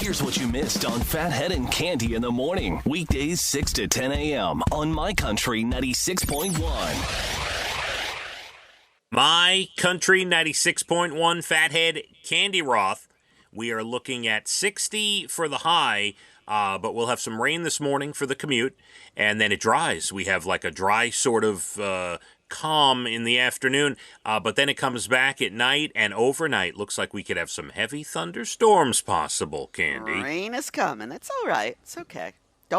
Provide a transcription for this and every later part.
Here's what you missed on Phathead and Cande in the morning. Weekdays 6 to 10 a.m. on My Country 96.1. My Country 96.1 Phathead, Cande Roth. We are looking at 60 for the high, but we'll have some rain this morning for the commute, and then it dries. We have like a dry sort of calm in the afternoon, but then it comes back at night, and overnight looks like we could have some heavy thunderstorms possible, Cande. Rain is coming. It's all right. It's okay.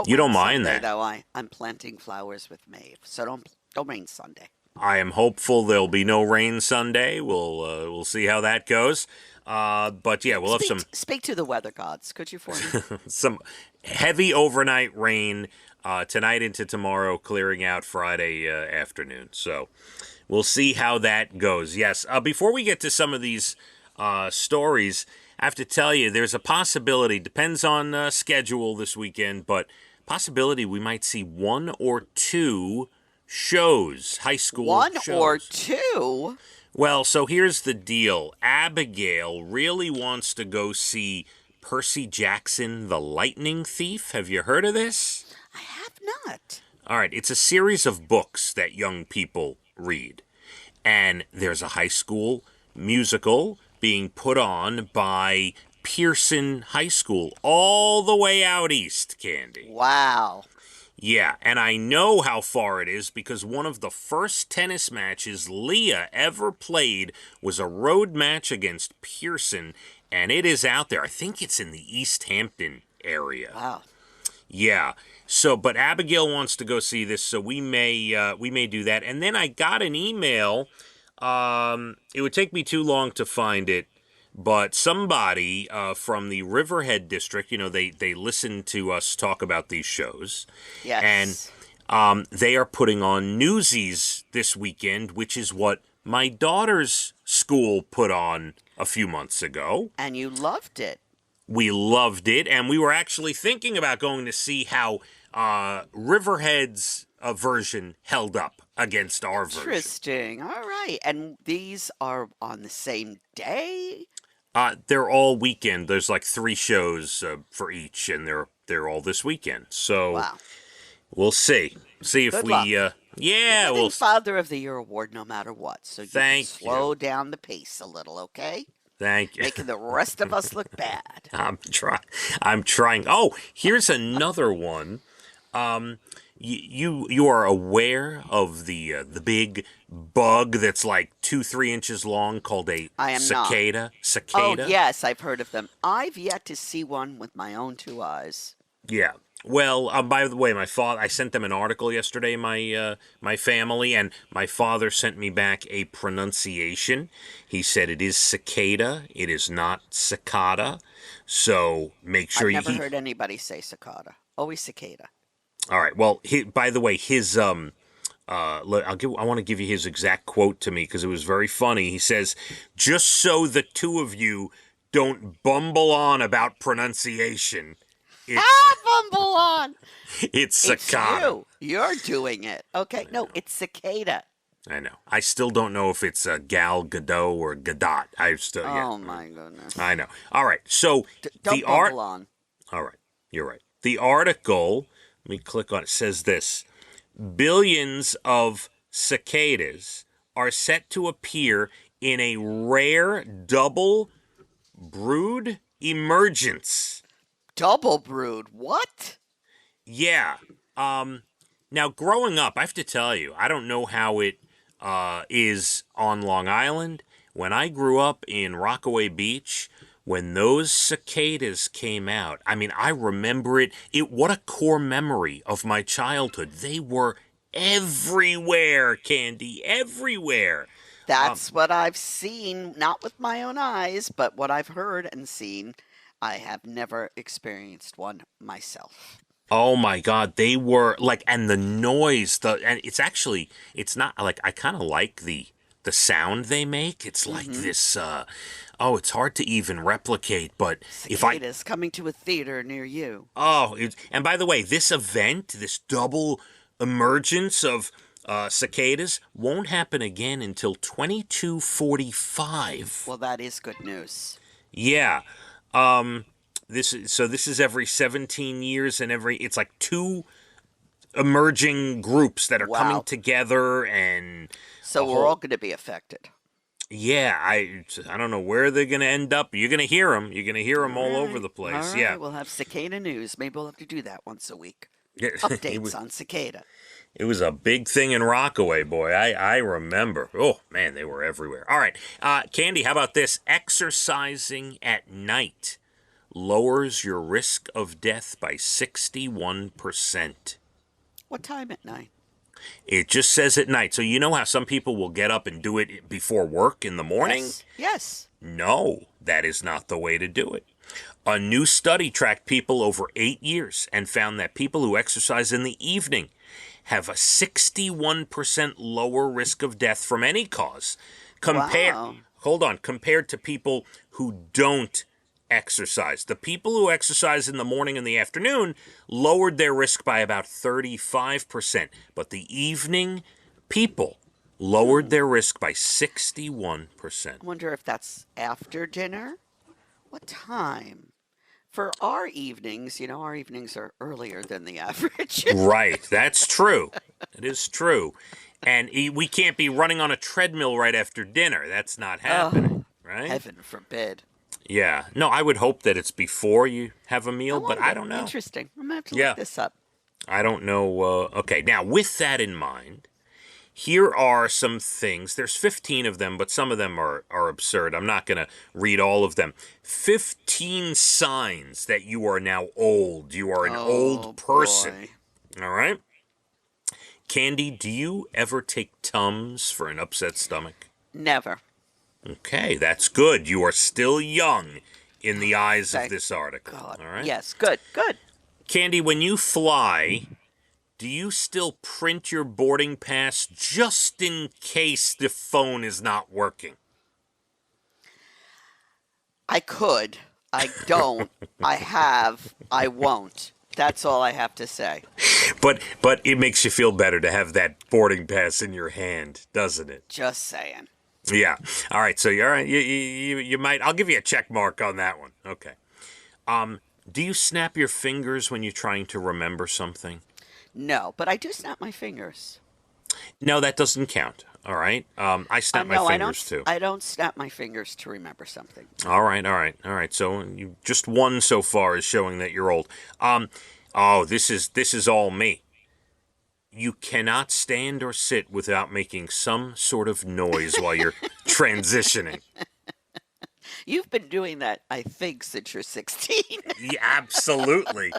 You don't rain mind Sunday, that. though. I'm planting flowers with Maeve, so don't rain Sunday. I am hopeful there'll be no rain Sunday. We'll see how that goes. But yeah, we'll have Speak to the weather gods, could you, for me? some heavy overnight rain tonight into tomorrow, clearing out Friday afternoon. So we'll see how that goes. Yes. Before we get to some of these stories, I have to tell you, there's a possibility. Depends on schedule this weekend, but possibility we might see one or two shows, high school shows. One or two? Well, so here's the deal. Abigail really wants to go see Percy Jackson, the Lightning Thief. Have you heard of this? I have not. All right, it's a series of books that young people read. And there's a high school musical being put on by Pearson High School all the way out east, Cande. Wow. Yeah, and I know how far it is because one of the first tennis matches Leah ever played was a road match against Pearson, and it is out there. I think it's in the East Hampton area. Wow. Yeah. So, but Abigail wants to go see this, so we may do that. And then I got an email. It would take me too long to find it. But somebody from the Riverhead district, they listen to us talk about these shows. Yes. And they are putting on Newsies this weekend, which is what my daughter's school put on a few months ago. And you loved it. We loved it, and we were actually thinking about going to see how Riverhead's version held up against our version. Interesting. All right. And these are on the same day? They're all weekend. There's like 3 shows for each, and they're all this weekend. So wow. We'll see. See if Good we. luck. Yeah, we'll Father of the Year award no matter what. So you can slow down the pace a little, okay? Thank you. Making the rest of us look bad. I'm trying. Oh, here's another one. You are aware of the big bug that's like 2-3 inches long called a cicada? Not. Cicada? Oh, yes, I've heard of them. I've yet to see one with my own 2 eyes. Yeah. Well, by the way, I sent them an article yesterday, my family, and my father sent me back a pronunciation. He said it is cicada, it is not cicada. So make sure I've never heard anybody say cicada. Always cicada. All right. Well, by the way, his I want to give you his exact quote to me because it was very funny. He says, "Just so the two of you don't bumble on about pronunciation." Bumble on. It's cicada. It's you. You're doing it. Okay. No, it's cicada. I know. I still don't know if it's Gal Gadot or Gadot. Oh my goodness. I know. All right. So don't bumble on. All right. You're right. The article. Let me click on it. Says this: billions of cicadas are set to appear in a rare double brood emergence. Double brood? What? Yeah. Now, growing up, I have to tell you, I don't know how it is on Long Island. When I grew up in Rockaway Beach, when those cicadas came out, I mean, I remember it. What a core memory of my childhood. They were everywhere, Cande, everywhere. That's what I've seen, not with my own eyes, but what I've heard and seen. I have never experienced one myself. Oh my God, they were like, and the noise, and it's not like, I kind of like the sound they make. It's like this, it's hard to even replicate, but Cicadas coming to a theater near you. Oh, and by the way, this event, this double emergence of cicadas won't happen again until 2245. Well, that is good news. Yeah. This is every 17 years, and it's like two emerging groups that are coming Wow. together, and So we're all going to be affected. yeah, I don't know where they're going to end up. You're going to hear them. You're going to hear them all over the place. All Yeah. right. We'll have cicada news. Maybe we'll have to do that once a week. Yeah, Updates on cicada. it was a big thing in Rockaway, boy. I remember. Oh, man, they were everywhere. All right. Candy, how about this? Exercising at night lowers your risk of death by 61%. What time at night? It just says at night. So you know how some people will get up and do it before work in the morning? Yes. No, that is not the way to do it. A new study tracked people over 8 years and found that people who exercise in the evening have a 61% lower risk of death from any cause. Wow. Compared to people who don't exercise. The people who exercise in the morning and the afternoon lowered their risk by about 35%, but the evening people lowered their risk by 61%. I wonder if that's after dinner. What time? For our evenings, our evenings are earlier than the average. Right, that's true. It is true. And we can't be running on a treadmill right after dinner. That's not happening, right? Heaven forbid. Yeah. No, I would hope that it's before you have a meal, but I don't know. Interesting. I'm going to have to Yeah. look this up. I don't know. Okay, now with that in mind, here are some things. There's 15 of them, but some of them are absurd. I'm not going to read all of them. 15 signs that you are now old. You are an old person. Boy. All right? Candy, do you ever take Tums for an upset stomach? Never. Okay, that's good. You are still young in the eyes of Thank this article. God. All right? Yes, good. Candy, when you fly, do you still print your boarding pass just in case the phone is not working? I could. I don't. I have. I won't. That's all I have to say. But it makes you feel better to have that boarding pass in your hand, doesn't it? Just saying. Yeah. All right. So you're all right. You might. I'll give you a check mark on that one. Okay. Do you snap your fingers when you're trying to remember something? No, but I do snap my fingers. No, that doesn't count. All right. I snap my fingers too. I don't snap my fingers to remember something. All right. So you just one so far is showing that you're old. This is all me. You cannot stand or sit without making some sort of noise while you're transitioning. You've been doing that, I think, since you're 16. Yeah, absolutely.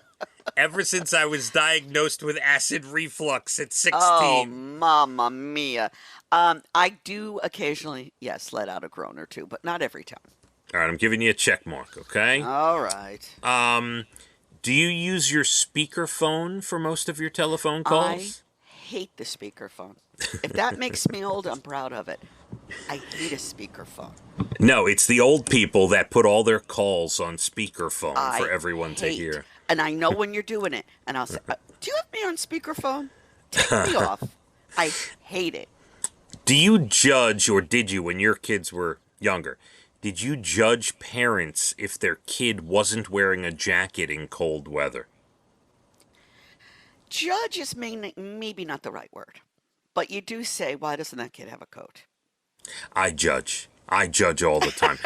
Ever since I was diagnosed with acid reflux at 16. Oh, mamma mia. I do occasionally, yes, let out a groan or two, but not every time. All right, I'm giving you a check mark, okay? All right. Do you use your speakerphone for most of your telephone calls? I hate the speakerphone. If that makes me old, I'm proud of it. I hate a speakerphone. No, it's the old people that put all their calls on speakerphone for everyone to hate. hear. And I know when you're doing it. And I'll say, do you have me on speakerphone? Take me off. I hate it. Do you judge, or did you, when your kids were younger, did you judge parents if their kid wasn't wearing a jacket in cold weather? Judge is maybe not the right word. But you do say, why doesn't that kid have a coat? I judge all the time.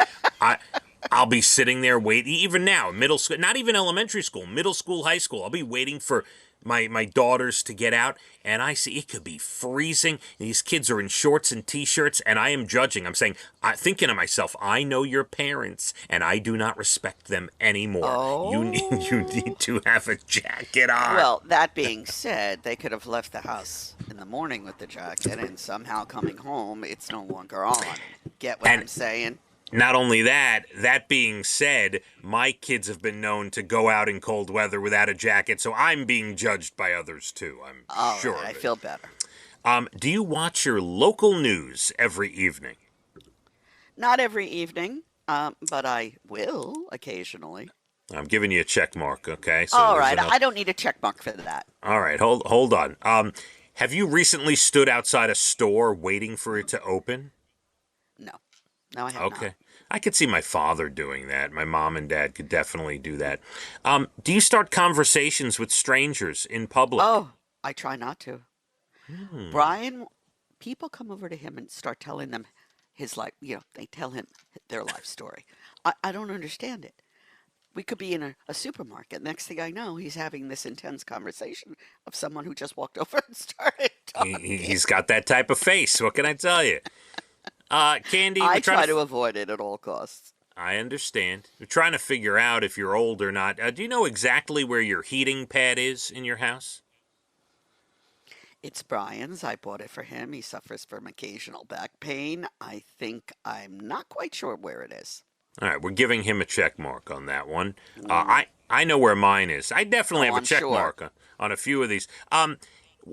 I'll be sitting there waiting, even now, middle school, not even elementary school, middle school, high school. I'll be waiting for my daughters to get out, and I see it could be freezing. These kids are in shorts and T-shirts, and I am judging. I'm thinking to myself, I know your parents, and I do not respect them anymore. Oh. You need to have a jacket on. Well, that being said, they could have left the house in the morning with the jacket, and somehow coming home, it's no longer on. Get what I'm saying? Not only that being said, my kids have been known to go out in cold weather without a jacket, so I'm being judged by others too. I'm sure of it. I feel better. Do you watch your local news every evening? Not every evening, but I will occasionally. I'm giving you a check mark, okay? So all right, I don't need a check mark for that. All right, hold on. Have you recently stood outside a store waiting for it to open? No, I have not. I could see my father doing that. My mom and dad could definitely do that. Do you start conversations with strangers in public? Oh, I try not to. Hmm. Brian, people come over to him and start telling them his life. They tell him their life story. I don't understand it. We could be in a supermarket. Next thing I know, he's having this intense conversation of someone who just walked over and started talking. He's got that type of face. What can I tell you? Candy, I try to avoid it at all costs. I understand. We're trying to figure out if you're old or not. Do you know exactly where your heating pad is in your house? It's Brian's. I bought it for him. He suffers from occasional back pain. I'm not quite sure where it is. All right, we're giving him a check mark on that one. I know where mine is. I definitely have a I'm check sure. mark on a few of these.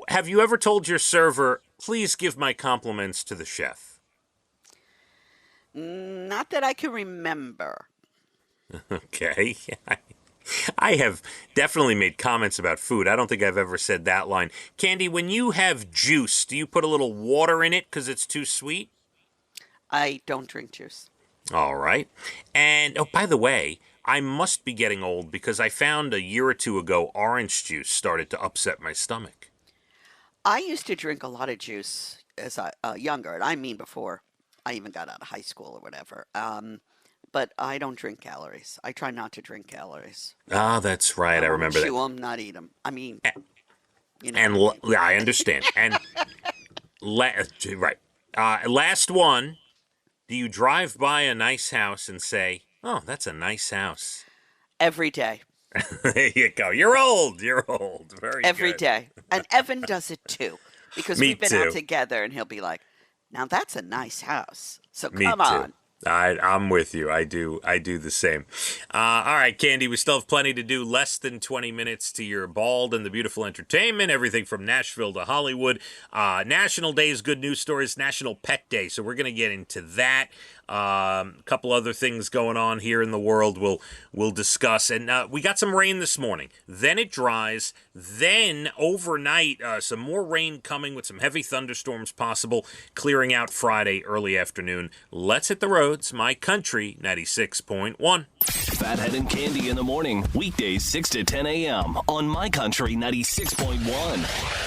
Have you ever told your server, please give my compliments to the chef? Not that I can remember. Okay. I have definitely made comments about food. I don't think I've ever said that line. Candy, when you have juice, do you put a little water in it because it's too sweet? I don't drink juice. All right. And, oh, by the way, I must be getting old because I found a year or two ago orange juice started to upset my stomach. I used to drink a lot of juice as I younger, and I mean before I even got out of high school or whatever. But I don't drink calories. I try not to drink calories. Ah, that's right. I remember chew that. them, not eat them. I mean, Yeah, I understand. And right. Last one. Do you drive by a nice house and say, "Oh, that's a nice house"? every day. There you go. You're old. You're old. Very Every good. day. And Evan does it too. Because Me we've been too. out together and he'll be like, now that's a nice house. So Me come too. on. I'm with you. I do the same. All right, Candy, we still have plenty to do. Less than 20 minutes to your bald and the beautiful entertainment. Everything from Nashville to Hollywood. National Day is good news stories. National Pet Day. So we're going to get into that. A couple other things going on here in the world we'll discuss. And we got some rain this morning. Then it dries. Then overnight, some more rain coming with some heavy thunderstorms possible. Clearing out Friday early afternoon. Let's hit the roads. My Country 96.1. Phathead and Candy in the morning. Weekdays 6 to 10 a.m. on My Country 96.1.